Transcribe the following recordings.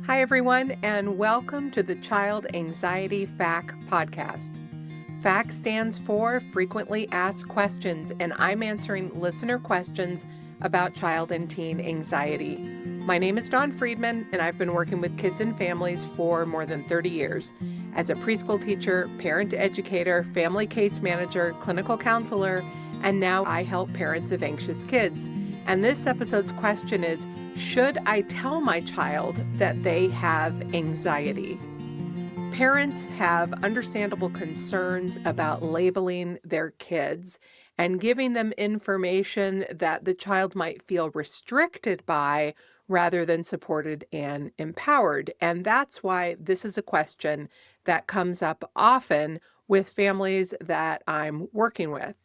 Hi, everyone, and welcome to the Child Anxiety FAQ podcast. FAQ stands for Frequently Asked Questions, and I'm answering listener questions about child and teen anxiety. My name is Dawn Friedman, and I've been working with kids and families for more than 30 years as a preschool teacher, parent educator, family case manager, clinical counselor, and now I help parents of anxious kids. And this episode's question is, should I tell my child that they have anxiety? Parents have understandable concerns about labeling their kids and giving them information that the child might feel restricted by rather than supported and empowered. And that's why this is a question that comes up often with families that I'm working with.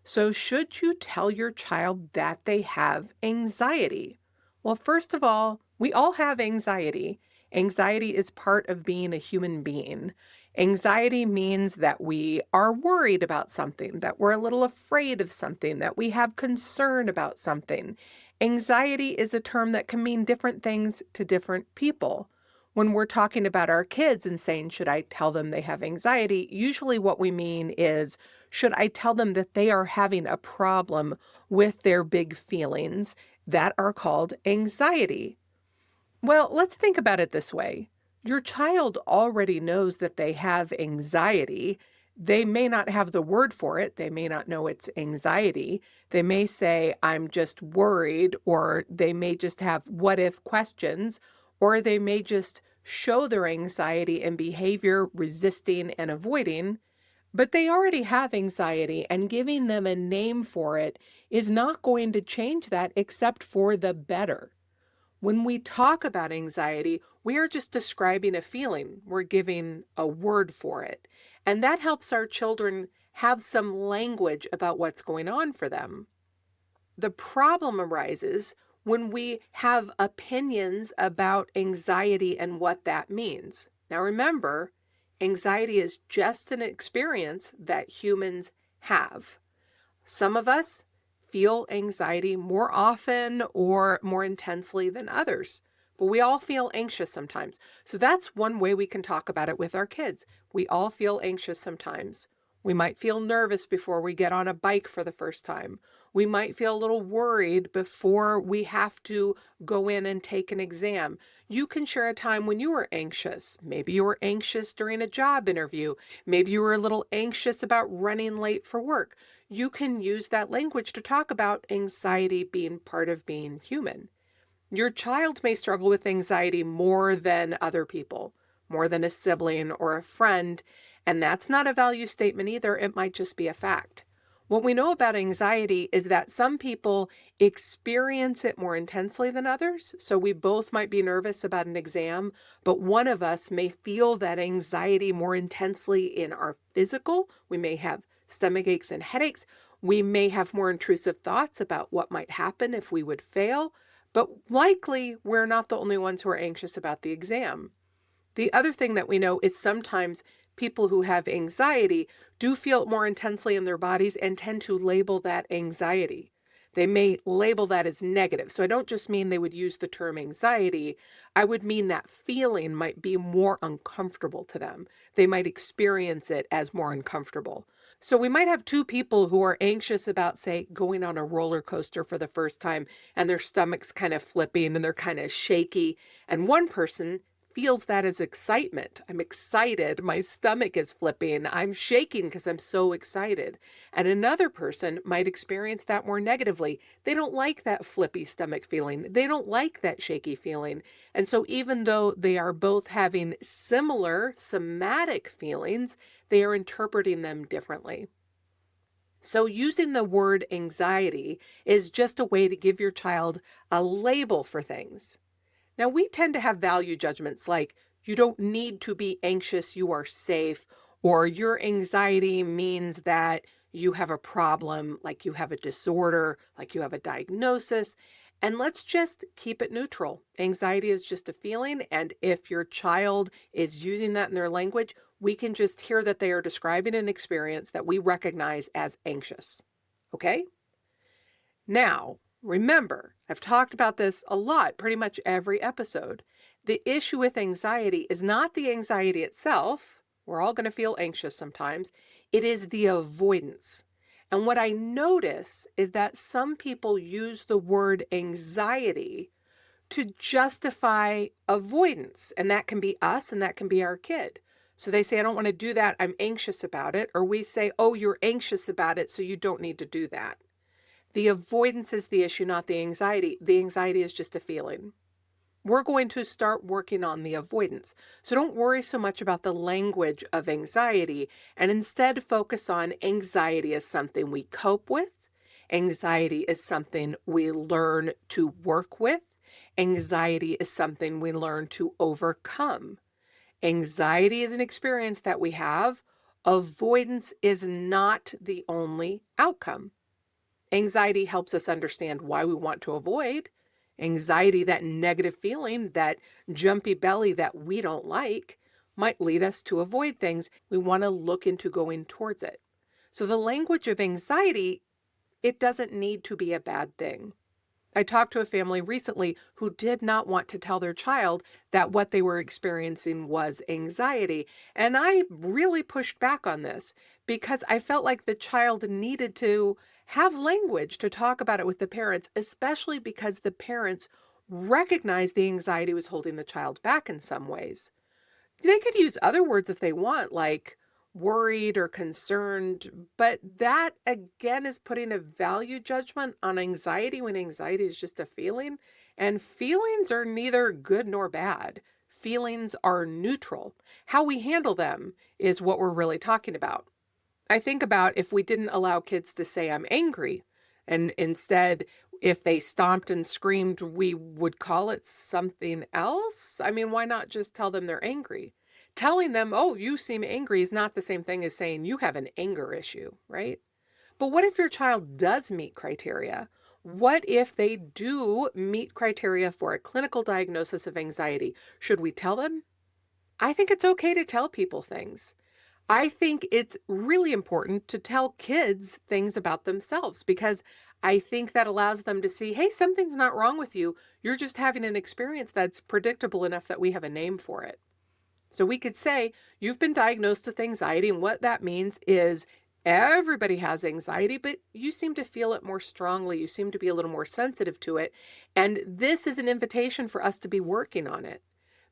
So, should you tell your child that they have anxiety? Well, first of all, we all have anxiety. Anxiety is part of being a human being. Anxiety means that we are worried about something, that we're a little afraid of something, that we have concern about something. Anxiety is a term that can mean different things to different people. When we're talking about our kids and saying, should I tell them they have anxiety? Usually what we mean is, should I tell them that they are having a problem with their big feelings that are called anxiety? Well, let's think about it this way. Your child already knows that they have anxiety. They may not have the word for it. They may not know it's anxiety. They may say, I'm just worried, or they may just have what if questions, or they may just show their anxiety in behavior, resisting and avoiding. But they already have anxiety, and giving them a name for it is not going to change that except for the better. When we talk about anxiety, we are just describing a feeling. We're giving a word for it. And that helps our children have some language about what's going on for them. The problem arises when we have opinions about anxiety and what that means. Now remember, anxiety is just an experience that humans have. Some of us feel anxiety more often or more intensely than others, but we all feel anxious sometimes. So that's one way we can talk about it with our kids. We all feel anxious sometimes. We might feel nervous before we get on a bike for the first time. We might feel a little worried before we have to go in and take an exam. You can share a time when you were anxious. Maybe you were anxious during a job interview. Maybe you were a little anxious about running late for work. You can use that language to talk about anxiety being part of being human. Your child may struggle with anxiety more than other people, more than a sibling or a friend, and that's not a value statement either. It might just be a fact. What we know about anxiety is that some people experience it more intensely than others. So we both might be nervous about an exam, but one of us may feel that anxiety more intensely in our physical. We may have stomach aches and headaches. We may have more intrusive thoughts about what might happen if we would fail, but likely we're not the only ones who are anxious about the exam. The other thing that we know is sometimes people who have anxiety do feel it more intensely in their bodies and tend to label that anxiety. They may label that as negative. So I don't just mean they would use the term anxiety. I would mean that feeling might be more uncomfortable to them. They might experience it as more uncomfortable. So we might have two people who are anxious about, say, going on a roller coaster for the first time and their stomach's kind of flipping and they're kind of shaky. And one person feels that as excitement. I'm excited. My stomach is flipping. I'm shaking because I'm so excited. And another person might experience that more negatively. They don't like that flippy stomach feeling. They don't like that shaky feeling. And so even though they are both having similar somatic feelings, they are interpreting them differently. So using the word anxiety is just a way to give your child a label for things. Now, we tend to have value judgments like, you don't need to be anxious, you are safe, or your anxiety means that you have a problem, like you have a disorder, like you have a diagnosis. And let's just keep it neutral. Anxiety is just a feeling, and if your child is using that in their language, we can just hear that they are describing an experience that we recognize as anxious. Okay? Now, remember, I've talked about this a lot, pretty much every episode. The issue with anxiety is not the anxiety itself. We're all going to feel anxious sometimes. It is the avoidance. And what I notice is that some people use the word anxiety to justify avoidance. And that can be us and that can be our kid. So they say, I don't want to do that. I'm anxious about it. Or we say, oh, you're anxious about it, so you don't need to do that. The avoidance is the issue, not the anxiety. The anxiety is just a feeling. We're going to start working on the avoidance. So don't worry so much about the language of anxiety and instead focus on anxiety as something we cope with. Anxiety is something we learn to work with. Anxiety is something we learn to overcome. Anxiety is an experience that we have. Avoidance is not the only outcome. Anxiety helps us understand why we want to avoid. Anxiety, that negative feeling, that jumpy belly that we don't like, might lead us to avoid things. We want to look into going towards it. So the language of anxiety, it doesn't need to be a bad thing. I talked to a family recently who did not want to tell their child that what they were experiencing was anxiety. And I really pushed back on this because I felt like the child needed to have language to talk about it with the parents, especially because the parents recognized the anxiety was holding the child back in some ways. They could use other words if they want, like worried or concerned, but that again is putting a value judgment on anxiety when anxiety is just a feeling. And feelings are neither good nor bad. Feelings are neutral. How we handle them is what we're really talking about. I think about if we didn't allow kids to say, I'm angry, and instead, if they stomped and screamed, we would call it something else. I mean, why not just tell them they're angry? Telling them, oh, you seem angry is not the same thing as saying you have an anger issue, right? But what if your child does meet criteria? What if they do meet criteria for a clinical diagnosis of anxiety? Should we tell them? I think it's okay to tell people things. I think it's really important to tell kids things about themselves because I think that allows them to see, hey, something's not wrong with you. You're just having an experience that's predictable enough that we have a name for it. So we could say, you've been diagnosed with anxiety, and what that means is everybody has anxiety, but you seem to feel it more strongly. You seem to be a little more sensitive to it. And this is an invitation for us to be working on it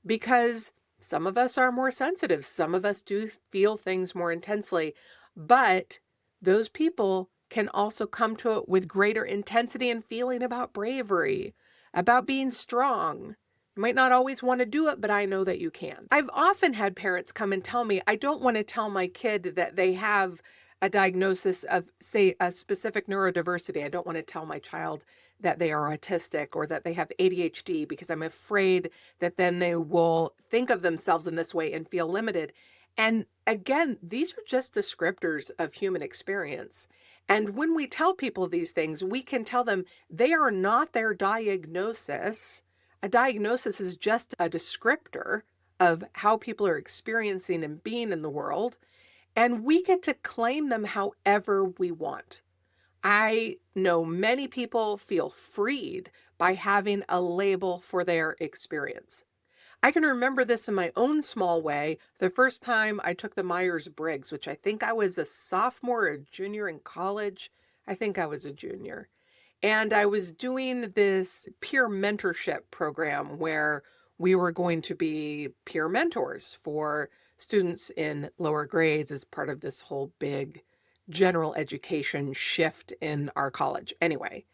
because some of us are more sensitive. Some of us do feel things more intensely, but those people can also come to it with greater intensity and feeling about bravery, about being strong. You might not always want to do it, but I know that you can. I've often had parents come and tell me, I don't want to tell my kid that they have a diagnosis of, say, a specific neurodiversity. I don't want to tell my child that they are autistic or that they have ADHD because I'm afraid that then they will think of themselves in this way and feel limited. And again, these are just descriptors of human experience. And when we tell people these things, we can tell them they are not their diagnosis. A diagnosis is just a descriptor of how people are experiencing and being in the world. And we get to claim them however we want. I know many people feel freed by having a label for their experience. I can remember this in my own small way. The first time I took the Myers-Briggs, which I think I was a sophomore or a junior in college. I think I was a junior. And I was doing this peer mentorship program where we were going to be peer mentors for students in lower grades as part of this whole big general education shift in our college. Anyway,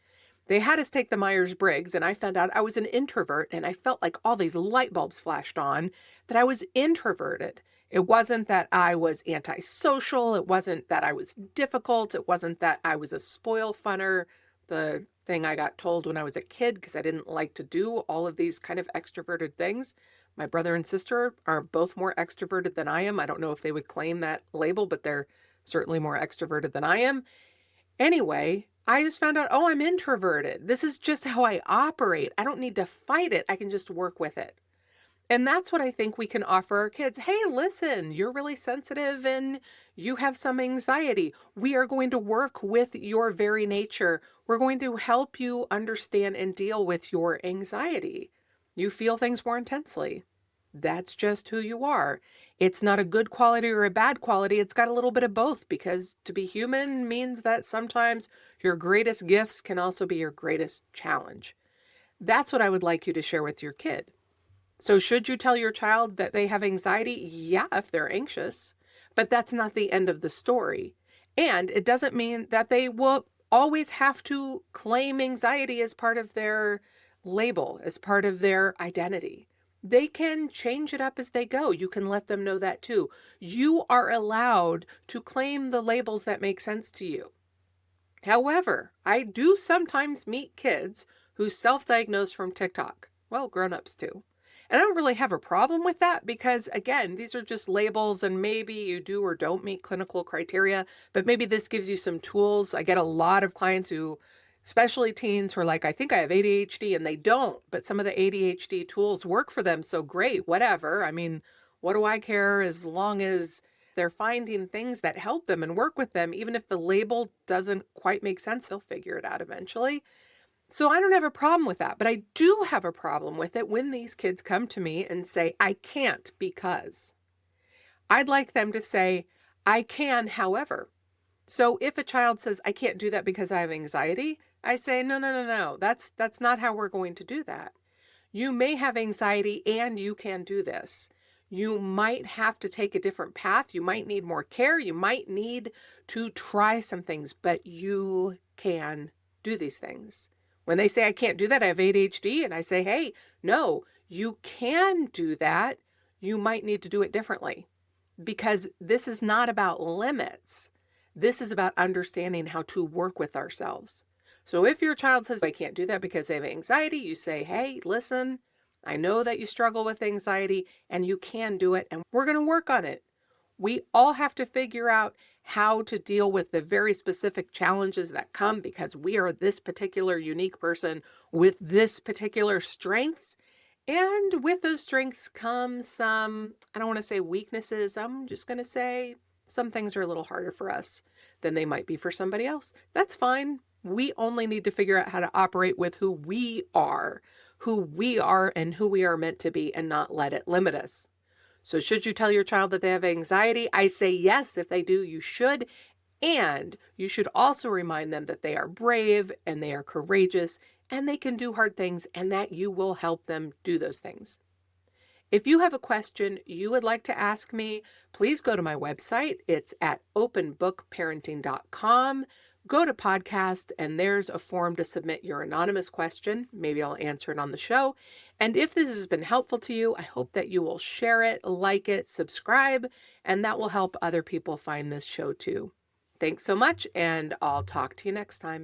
they had us take the Myers-Briggs, and I found out I was an introvert, and I felt like all these light bulbs flashed on that I was introverted. It wasn't that I was antisocial. It wasn't that I was difficult. It wasn't that I was a spoil funner, the thing I got told when I was a kid because I didn't like to do all of these kind of extroverted things. My brother and sister are both more extroverted than I am. I don't know if they would claim that label, but they're certainly more extroverted than I am. Anyway, I just found out, oh, I'm introverted. This is just how I operate. I don't need to fight it. I can just work with it. And that's what I think we can offer our kids. Hey, listen, you're really sensitive and you have some anxiety. We are going to work with your very nature. We're going to help you understand and deal with your anxiety. You feel things more intensely. That's just who you are. It's not a good quality or a bad quality. It's got a little bit of both, because to be human means that sometimes your greatest gifts can also be your greatest challenge. That's what I would like you to share with your kid. So should you tell your child that they have anxiety? Yeah, if they're anxious, but that's not the end of the story. And it doesn't mean that they will always have to claim anxiety as part of their label, as part of their identity. They can change it up as they go. You can let them know that too. You are allowed to claim the labels that make sense to you. However, I do sometimes meet kids who self-diagnose from TikTok. Well, grown-ups too. And I don't really have a problem with that because, again, these are just labels and maybe you do or don't meet clinical criteria, but maybe this gives you some tools. I get a lot of clients who, especially teens, who are like, I think I have ADHD, and they don't, but some of the ADHD tools work for them. So great, whatever. I mean, what do I care as long as they're finding things that help them and work with them? Even if the label doesn't quite make sense, they'll figure it out eventually. So I don't have a problem with that, but I do have a problem with it when these kids come to me and say, I can't because. I'd like them to say, I can, however. So if a child says, I can't do that because I have anxiety, I say, no, no, no, no, that's not how we're going to do that. You may have anxiety and you can do this. You might have to take a different path. You might need more care. You might need to try some things, but you can do these things. When they say, I can't do that, I have ADHD, and I say, hey, no, you can do that. You might need to do it differently, because this is not about limits. This is about understanding how to work with ourselves. So if your child says, I can't do that because they have anxiety, you say, hey, listen, I know that you struggle with anxiety and you can do it, and we're going to work on it. We all have to figure out how to deal with the very specific challenges that come, because we are this particular unique person with this particular strengths. And with those strengths come some, I don't want to say weaknesses. I'm just going to say some things are a little harder for us than they might be for somebody else. That's fine. We only need to figure out how to operate with who we are and who we are meant to be, and not let it limit us. So should you tell your child that they have anxiety? I say yes. If they do, you should. And you should also remind them that they are brave and they are courageous and they can do hard things, and that you will help them do those things. If you have a question you would like to ask me, please go to my website. It's at openbookparenting.com. Go to podcast, and there's a form to submit your anonymous question. Maybe I'll answer it on the show. And if this has been helpful to you, I hope that you will share it, like it, subscribe, and that will help other people find this show too. Thanks so much, and I'll talk to you next time.